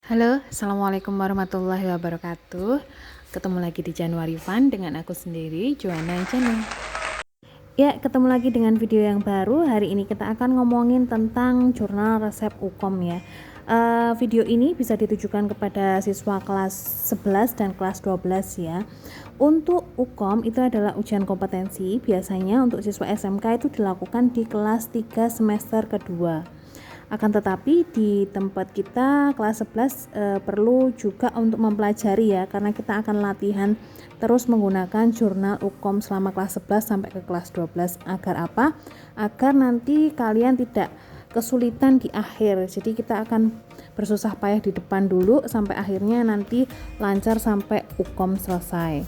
Halo, Assalamualaikum warahmatullahi wabarakatuh. Ketemu lagi di Januari Fun dengan aku sendiri, Joanna Channel. Ya, ketemu lagi dengan video yang baru. Hari ini kita akan ngomongin tentang jurnal resep UKOM ya. Video ini bisa ditujukan kepada siswa kelas 11 dan kelas 12 ya. Untuk UKOM itu adalah ujian kompetensi. Biasanya untuk siswa SMK itu dilakukan di kelas 3 semester kedua. Akan tetapi di tempat kita kelas 11 perlu juga untuk mempelajari ya, karena kita akan latihan terus menggunakan jurnal UKOM selama kelas 11 sampai ke kelas 12. Agar apa? Agar nanti kalian tidak kesulitan di akhir. Jadi kita akan bersusah payah di depan dulu sampai akhirnya nanti lancar sampai UKOM selesai.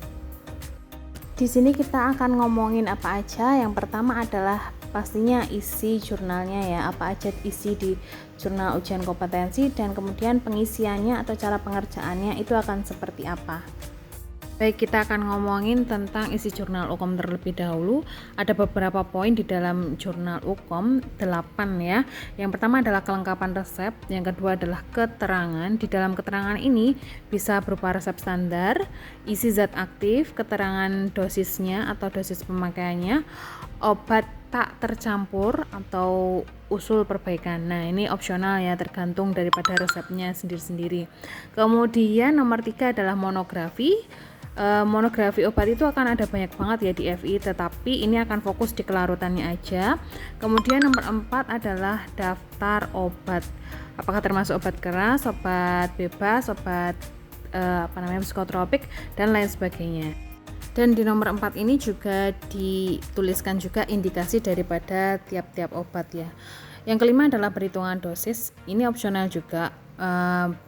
Di sini kita akan ngomongin apa aja. Yang pertama adalah pastinya isi jurnalnya ya, apa aja isi di jurnal ujian kompetensi, dan kemudian pengisiannya atau cara pengerjaannya itu akan seperti apa. Baik, kita akan ngomongin tentang isi jurnal UKOM terlebih dahulu. Ada beberapa poin di dalam jurnal UKOM, 8 ya. Yang pertama adalah kelengkapan resep, yang kedua adalah keterangan. Di dalam keterangan ini bisa berupa resep standar, isi zat aktif, keterangan dosisnya atau dosis pemakaiannya, obat tak tercampur atau usul perbaikan. Nah, ini opsional ya, tergantung daripada resepnya sendiri-sendiri. Kemudian nomor 3 adalah monografi. Monografi obat itu akan ada banyak banget ya di FI, tetapi ini akan fokus di kelarutannya aja. Kemudian nomor 4 adalah daftar obat. Apakah termasuk obat keras, obat bebas, obat psikotropik dan lain sebagainya. Dan di nomor 4 ini juga dituliskan juga indikasi daripada tiap-tiap obat ya. Yang kelima adalah perhitungan dosis. Ini opsional juga.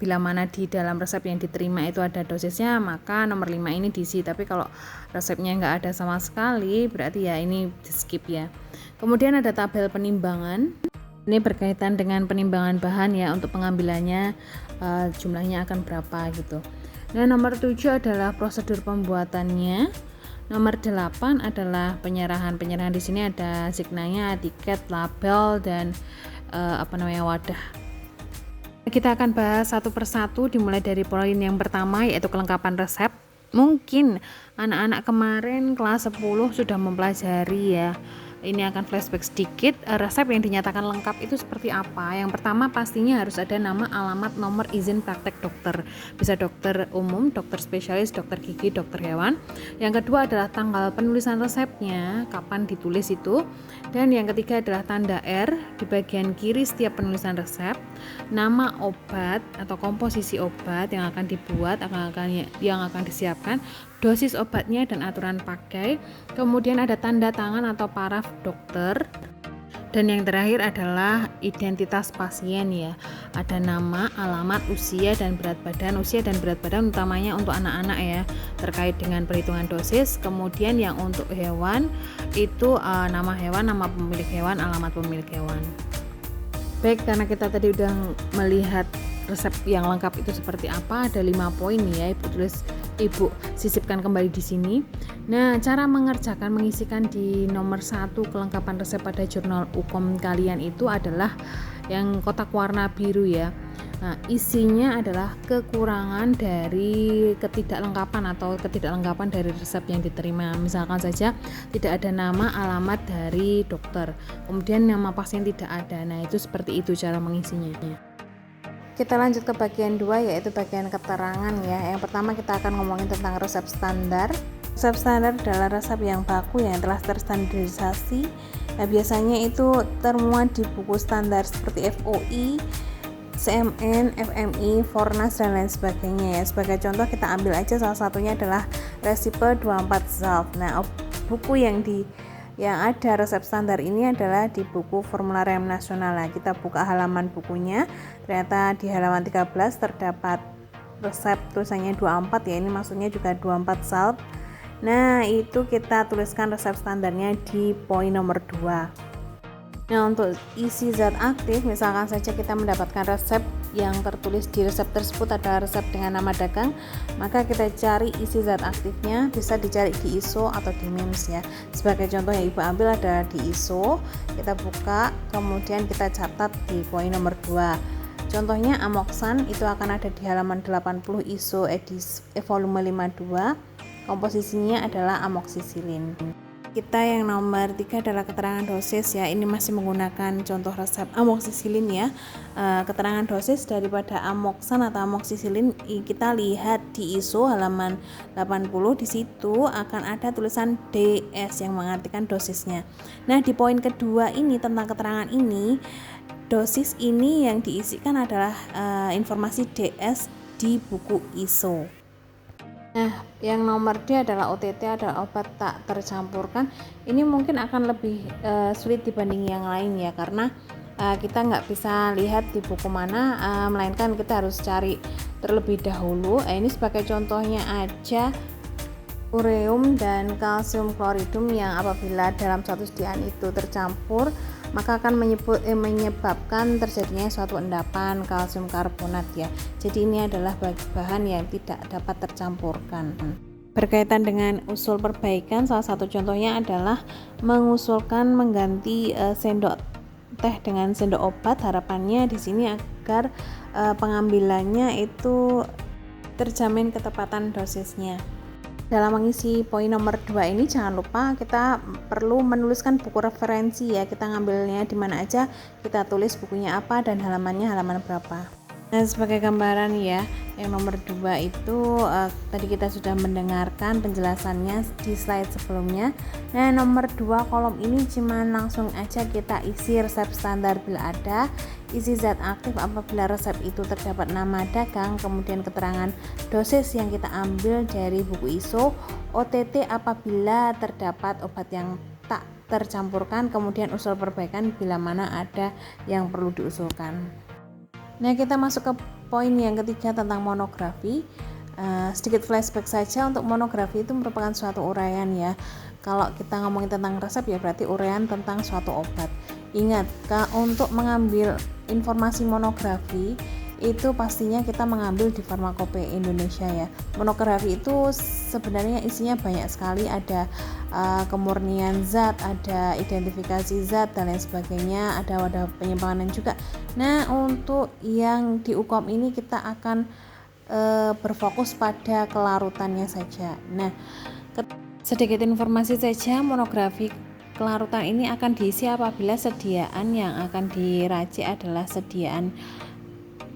Bila mana di dalam resep yang diterima itu ada dosisnya, maka nomor 5 ini diisi. Tapi kalau resepnya nggak ada sama sekali, berarti ya ini di skip ya. Kemudian ada tabel penimbangan. Ini berkaitan dengan penimbangan bahan ya, untuk pengambilannya jumlahnya akan berapa gitu. Nah, nomor 7 adalah prosedur pembuatannya. Nomor 8 adalah penyerahan. Penyerahan di sini ada signanya, tiket, label, dan wadah. Kita akan bahas satu persatu, dimulai dari poin yang pertama yaitu kelengkapan resep. Mungkin anak-anak kemarin kelas 10 sudah mempelajari ya. Ini akan flashback sedikit. Resep yang dinyatakan lengkap itu seperti apa? Yang pertama pastinya harus ada nama, alamat, nomor izin praktek dokter. Bisa dokter umum, dokter spesialis, dokter gigi, dokter hewan. Yang kedua adalah tanggal penulisan resepnya, kapan ditulis itu. Dan yang ketiga adalah tanda R di bagian kiri setiap penulisan resep. Nama obat atau komposisi obat yang akan dibuat, yang akan disiapkan, dosis obatnya dan aturan pakai. Kemudian ada tanda tangan atau paraf dokter. Dan yang terakhir adalah identitas pasien ya. Ada nama, alamat, usia dan berat badan. Usia dan berat badan utamanya untuk anak-anak ya, terkait dengan perhitungan dosis. Kemudian yang untuk hewan itu nama hewan, nama pemilik hewan, alamat pemilik hewan. Baik, karena kita tadi udah melihat resep yang lengkap itu seperti apa, ada 5 poin ya, Ibu sisipkan kembali di sini. Nah, cara mengisikan di nomor 1 kelengkapan resep pada jurnal UKOM kalian itu adalah yang kotak warna biru ya. Nah, isinya adalah kekurangan dari ketidaklengkapan dari resep yang diterima. Misalkan saja tidak ada nama, alamat dari dokter, kemudian nama pasien tidak ada. Nah, itu seperti itu cara mengisinya. Kita lanjut ke bagian 2 yaitu bagian keterangan ya. Yang pertama kita akan ngomongin tentang resep standar. Resep standar adalah resep yang baku yang telah terstandarisasi. Nah, biasanya itu termuat di buku standar seperti FOI, CMN, FMI, Fornas dan lain sebagainya ya. Sebagai contoh kita ambil aja salah satunya adalah Resipe 24 Zalf. Nah, buku yang ada resep standar ini adalah di buku Formularium Nasional. Nah, kita buka halaman bukunya. Ternyata di halaman 13 terdapat resep tulisannya 24 ya. Ini maksudnya juga 24 Zalf. Nah, itu kita tuliskan resep standarnya di poin nomor 2. Nah, untuk isi zat aktif, misalkan saja kita mendapatkan resep yang tertulis di resep tersebut adalah resep dengan nama dagang, maka kita cari isi zat aktifnya, bisa dicari di ISO atau di MIMS ya. Sebagai contoh yang Ibu ambil adalah di ISO, kita buka, kemudian kita catat di poin nomor 2. Contohnya Amoxan itu akan ada di halaman 80 ISO edisi volume 52. Komposisinya adalah amoksisilin. Kita yang nomor 3 adalah keterangan dosis ya. Ini masih menggunakan contoh resep amoksisilin ya. Keterangan dosis daripada Amoxan atau amoksisilin kita lihat di ISO halaman 80. Di situ akan ada tulisan DS yang mengartikan dosisnya. Nah, di poin kedua ini tentang keterangan ini, dosis ini yang diisikan adalah informasi DS di buku ISO. Nah, yang nomor D adalah OTT, adalah obat tak tercampurkan. Ini mungkin akan lebih sulit dibanding yang lain ya, karena kita nggak bisa lihat di buku mana, melainkan kita harus cari terlebih dahulu. Ini sebagai contohnya aja, ureum dan kalsium kloridum yang apabila dalam satu sediaan itu tercampur maka akan menyebabkan terjadinya suatu endapan kalsium karbonat ya. Jadi ini adalah bahan yang tidak dapat tercampurkan. Berkaitan dengan usul perbaikan, salah satu contohnya adalah mengusulkan mengganti sendok teh dengan sendok obat. Harapannya di sini agar pengambilannya itu terjamin ketepatan dosisnya. Dalam mengisi poin nomor 2 ini jangan lupa kita perlu menuliskan buku referensi ya. Kita ngambilnya di mana aja, kita tulis bukunya apa dan halamannya halaman berapa. Nah, sebagai gambaran ya, yang nomor 2 itu tadi kita sudah mendengarkan penjelasannya di slide sebelumnya. Nah, nomor 2 kolom ini cuman langsung aja kita isi resep standar bila ada, isi zat aktif apabila resep itu terdapat nama dagang, kemudian keterangan dosis yang kita ambil dari buku ISO, OTT apabila terdapat obat yang tak tercampurkan, kemudian usul perbaikan bila mana ada yang perlu diusulkan. Nah, kita masuk ke poin yang ketiga tentang monografi. Sedikit flashback saja, untuk monografi itu merupakan suatu uraian ya. Kalau kita ngomongin tentang resep ya berarti uraian tentang suatu obat. Ingat, untuk mengambil informasi monografi itu pastinya kita mengambil di Farmakope Indonesia ya. Monografi itu sebenarnya isinya banyak sekali, ada kemurnian zat, ada identifikasi zat dan lain sebagainya, ada wadah penyimpanan juga. Nah, untuk yang di UKOM ini kita akan berfokus pada kelarutannya saja. Nah, sedikit informasi saja, monografi kelarutan ini akan diisi apabila sediaan yang akan diracik adalah sediaan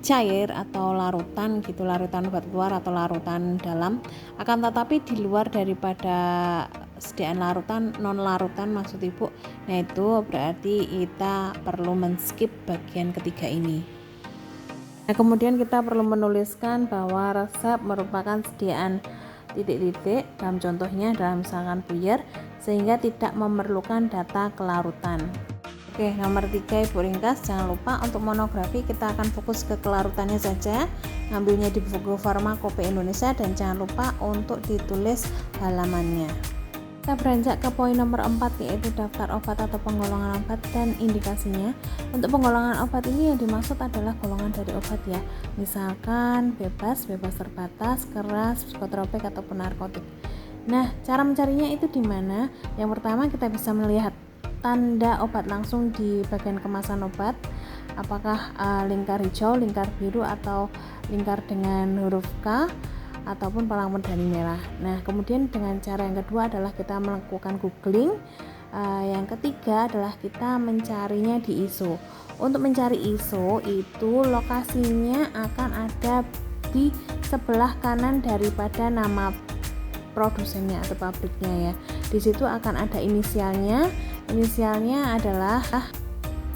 cair atau larutan gitu, larutan obat keluar atau larutan dalam. Akan tetapi di luar daripada sediaan larutan, non larutan maksud ibu. Nah, itu berarti kita perlu men-skip bagian ketiga ini. Nah, kemudian kita perlu menuliskan bahwa resep merupakan sediaan titik-titik, dalam contohnya dalam misalkan puyer, sehingga tidak memerlukan data kelarutan. Oke, nomor 3 ibu ringkas, jangan lupa untuk monografi kita akan fokus ke kelarutannya saja, ngambilnya di buku Farmakope Indonesia, dan jangan lupa untuk ditulis halamannya. Kita beranjak ke poin nomor 4, yaitu daftar obat atau penggolongan obat dan indikasinya. Untuk penggolongan obat ini yang dimaksud adalah golongan dari obat ya, misalkan bebas terbatas, keras, psikotropik ataupun narkotik. Nah, cara mencarinya itu di mana? Yang pertama kita bisa melihat tanda obat langsung di bagian kemasan obat, apakah lingkar hijau, lingkar biru, atau lingkar dengan huruf K ataupun palang medali merah. Nah, kemudian dengan cara yang kedua adalah kita melakukan googling. Yang ketiga adalah kita mencarinya di ISO. Untuk mencari ISO itu lokasinya akan ada di sebelah kanan daripada nama produsennya atau pabriknya ya. Di situ akan ada inisialnya. Inisialnya adalah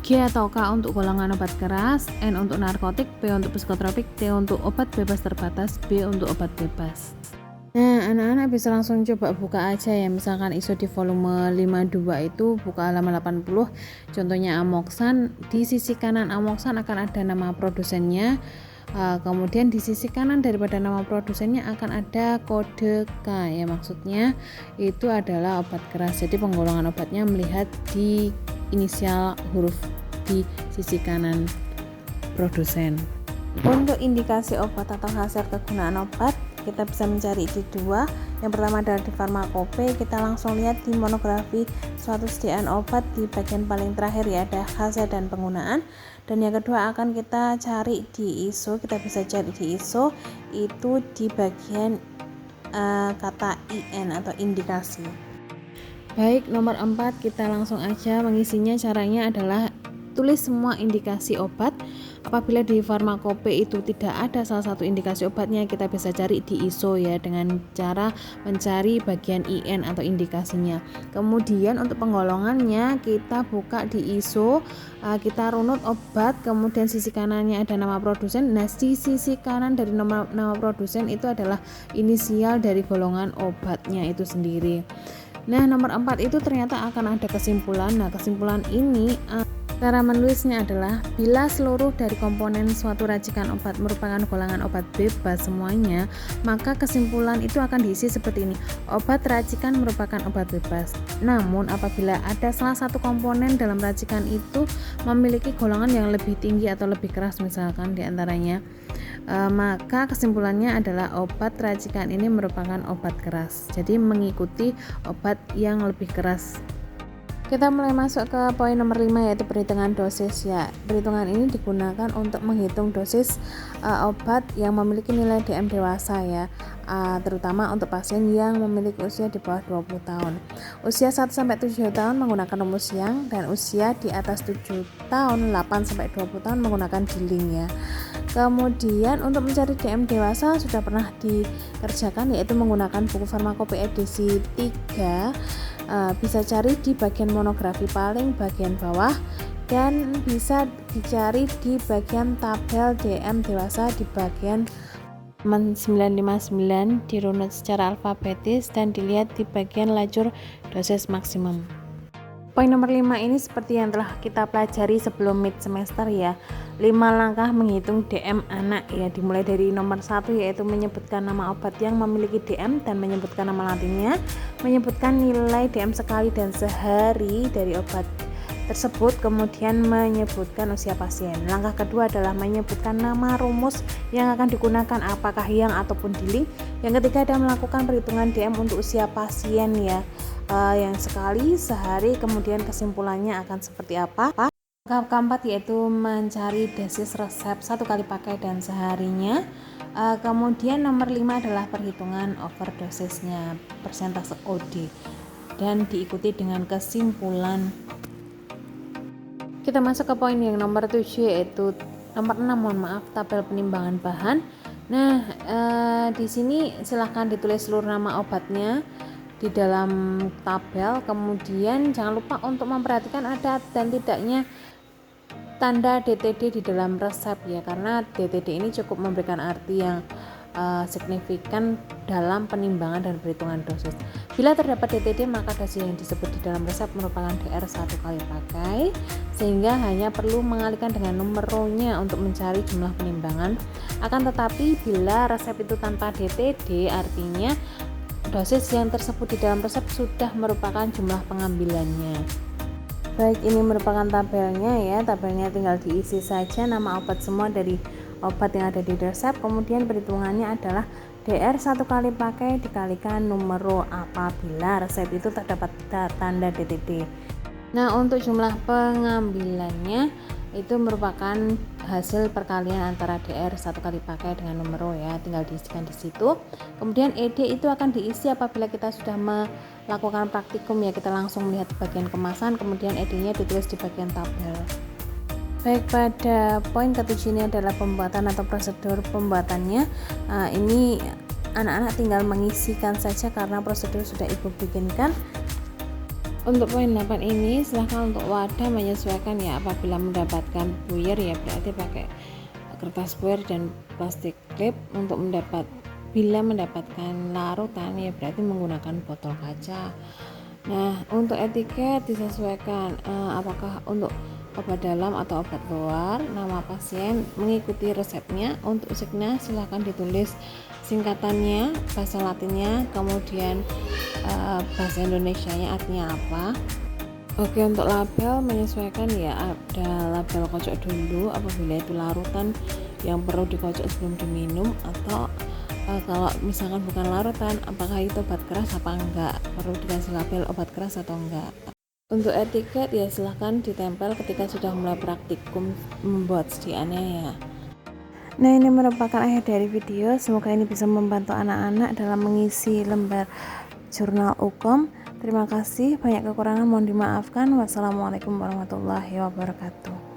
G atau K untuk golongan obat keras, N untuk narkotik, P untuk psikotropik, T untuk obat bebas terbatas, B untuk obat bebas. Nah, anak-anak bisa langsung coba buka aja ya. Misalkan ISO di volume 52 itu buka halaman 80. Contohnya Amoxan, di sisi kanan Amoxan akan ada nama produsennya. Kemudian di sisi kanan daripada nama produsennya akan ada kode K ya, maksudnya itu adalah obat keras. Jadi penggolongan obatnya melihat di inisial huruf di sisi kanan produsen. Untuk indikasi obat atau hasil kegunaan obat kita bisa mencari di dua. Yang pertama adalah di Farmakope. Kita langsung lihat di monografi suatu sediaan obat di bagian paling terakhir ya, ada khasiat dan penggunaan. Dan yang kedua akan kita cari di ISO. Kita bisa cari di ISO itu di bagian kata IN atau indikasi. Baik, nomor 4 kita langsung aja mengisinya. Caranya adalah tulis semua indikasi obat. Apabila di Farmakope itu tidak ada salah satu indikasi obatnya, kita bisa cari di ISO ya, dengan cara mencari bagian IN atau indikasinya. Kemudian untuk penggolongannya kita buka di ISO, kita runut obat, kemudian sisi kanannya ada nama produsen. Nah, di sisi kanan dari nama produsen itu adalah inisial dari golongan obatnya itu sendiri. Nah, nomor 4 itu ternyata akan ada kesimpulan. Nah, kesimpulan ini cara menulisnya adalah bila seluruh dari komponen suatu racikan obat merupakan golongan obat bebas semuanya, maka kesimpulan itu akan diisi seperti ini. Obat racikan merupakan obat bebas. Namun apabila ada salah satu komponen dalam racikan itu memiliki golongan yang lebih tinggi atau lebih keras misalkan diantaranya, maka kesimpulannya adalah obat racikan ini merupakan obat keras. Jadi mengikuti obat yang lebih keras. Kita mulai masuk ke poin nomor 5 yaitu perhitungan dosis ya. Perhitungan ini digunakan untuk menghitung dosis obat yang memiliki nilai DM dewasa ya, terutama untuk pasien yang memiliki usia di bawah 20 tahun. Usia 1-7 tahun menggunakan rumus Young, dan usia di atas 7 tahun 8-20 tahun menggunakan Dilling ya. Kemudian untuk mencari DM dewasa sudah pernah dikerjakan, yaitu menggunakan buku Farmakope edisi 3. Bisa cari di bagian monografi paling bagian bawah, dan bisa dicari di bagian tabel DM dewasa di bagian 959, dirunut secara alfabetis dan dilihat di bagian lajur dosis maksimum. Poin nomor 5 ini seperti yang telah kita pelajari sebelum mid semester ya. 5 langkah menghitung DM anak ya, dimulai dari nomor 1 yaitu menyebutkan nama obat yang memiliki DM dan menyebutkan nama latinnya, menyebutkan nilai DM sekali dan sehari dari obat tersebut, kemudian menyebutkan usia pasien. Langkah kedua adalah menyebutkan nama rumus yang akan digunakan, apakah Young ataupun Dilling. Yang ketiga adalah melakukan perhitungan DM untuk usia pasien ya, yang sekali sehari, kemudian kesimpulannya akan seperti apa. Langkah keempat yaitu mencari dosis resep 1 kali pakai dan seharinya. Kemudian nomor 5 adalah perhitungan overdosisnya, persentase OD, dan diikuti dengan kesimpulan. Kita masuk ke poin yang nomor 7 yaitu nomor 6 tabel penimbangan bahan. Nah, di sini silahkan ditulis seluruh nama obatnya di dalam tabel. Kemudian jangan lupa untuk memperhatikan ada dan tidaknya tanda DTD di dalam resep ya, karena DTD ini cukup memberikan arti yang signifikan dalam penimbangan dan perhitungan dosis. Bila terdapat DTD, maka dosis yang disebut di dalam resep merupakan DR 1 kali pakai, sehingga hanya perlu mengalihkan dengan nomor row-nya untuk mencari jumlah penimbangan. Akan tetapi bila resep itu tanpa DTD, artinya dosis yang tersebut di dalam resep sudah merupakan jumlah pengambilannya. Baik, ini merupakan tabelnya ya. Tabelnya tinggal diisi saja nama obat semua dari obat yang ada di resep. Kemudian perhitungannya adalah DR 1 kali pakai dikalikan numero apabila resep itu terdapat tanda DTD. Nah, untuk jumlah pengambilannya itu merupakan hasil perkalian antara DR 1 kali pakai dengan numero ya, tinggal diisikan di situ. Kemudian ED itu akan diisi apabila kita sudah melakukan praktikum ya, kita langsung melihat bagian kemasan, kemudian ED-nya ditulis di bagian tabel. Baik, pada poin ke-7 ini adalah pembuatan atau prosedur pembuatannya. Ini anak-anak tinggal mengisikan saja karena prosedur sudah ibu bikinkan. Untuk poin 8 ini silahkan untuk wadah menyesuaikan ya, apabila mendapatkan puyer ya berarti pakai kertas puyer dan plastik klip. Untuk bila mendapatkan larutan ya berarti menggunakan botol kaca. Nah, untuk etiket disesuaikan apakah untuk obat dalam atau obat luar, nama pasien, mengikuti resepnya. Untuk signa silahkan ditulis singkatannya, bahasa latinnya, kemudian bahasa Indonesianya artinya apa. Oke, untuk label menyesuaikan ya, ada label kocok dulu apabila itu larutan yang perlu dikocok sebelum diminum, atau Kalau misalkan bukan larutan, apakah itu obat keras apa enggak, perlu dikasih label obat keras atau enggak. Untuk etiket ya silahkan ditempel ketika sudah mulai praktikum membuat sediaannya ya. Nah, ini merupakan akhir dari video. Semoga ini bisa membantu anak-anak dalam mengisi lembar jurnal UKOM. Terima kasih, banyak kekurangan mohon dimaafkan. Wassalamualaikum warahmatullahi wabarakatuh.